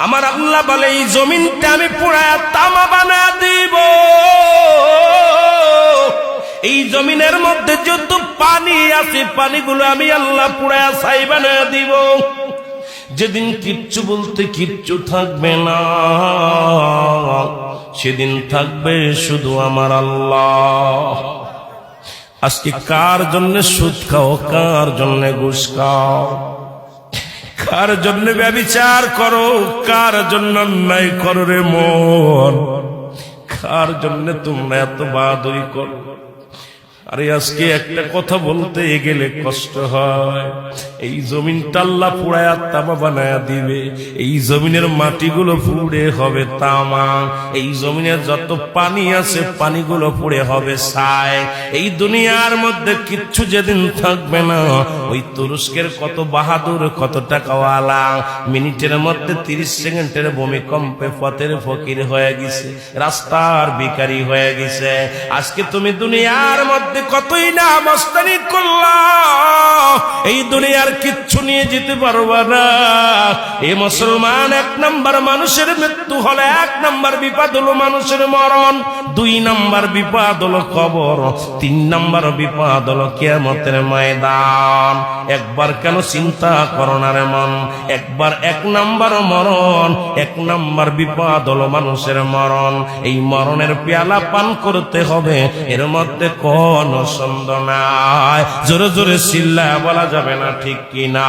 আমার আল্লাহ বলে এই জমিনটা আমি পুরায়া তামা বানা দিব। এই জমিনের মধ্যে যত পানি আছে পানিগুলো আমি আল্লাহ পুরায়া ছাই বানা দিব। যেদিন কিচ্ছু বলতে কিচ্ছু থাকবে না, সেদিন থাকবে শুধু আমার আল্লাহ। আজকে কার জন্য সুদ খাও, কার জন্য ঘুষ খাও, কার জন্য ব্যভিচার করো, কার জন্য অন্যায় করো রে মন, কার জন্য তোমরা এত বাহাদুরি করো? আরে আজকে একটা কথা বলতে গেলে কষ্ট হয়। এই জমিনটা আল্লাহ পুরায়া তামা বানায়া দিবে। এই জমিনের মাটিগুলো পুড়ে হবে তামা। এই জমিনের যত পানি আছে পানিগুলো পুড়ে হবে ছাই। এই দুনিয়ার মধ্যে কিচ্ছু যেদিন থাকবে না, ওই তুরস্কের কত বাহাদুর, কত টাকাওয়ালা মিনিটের মধ্যে 30 সেকেন্ডের ভূমিকম্পে পথের ফকির হয়ে গেছে, রাস্তার ভিখারি হয়ে গেছে। আজকে তুমি দুনিয়ার মধ্যে কতই না মস্তানি করলা, এই দুনিয়ার কিচ্ছু নিয়ে যেতে পারবা না। এই মুসলমান, 1 নাম্বার মানুষের মৃত্যু হলে 1 নাম্বার বিপদ হলো মানুষের মরণ, 2 নাম্বার বিপদ হলো কবর, 3 নাম্বার বিপদ হলো কিয়ামতের ময়দান। একবার কেন চিন্তা করো না রে মন, একবার 1 নাম্বার মরণ, 1 নাম্বার বিপদ হলো মানুষের মরণ। এই মরণের পেয়ালা পান করতে হবে, এর মধ্যে কোন সন্দেহ নাই। জোরে জোরে চিল্লায়া বলা যাবে না ঠিক কিনা?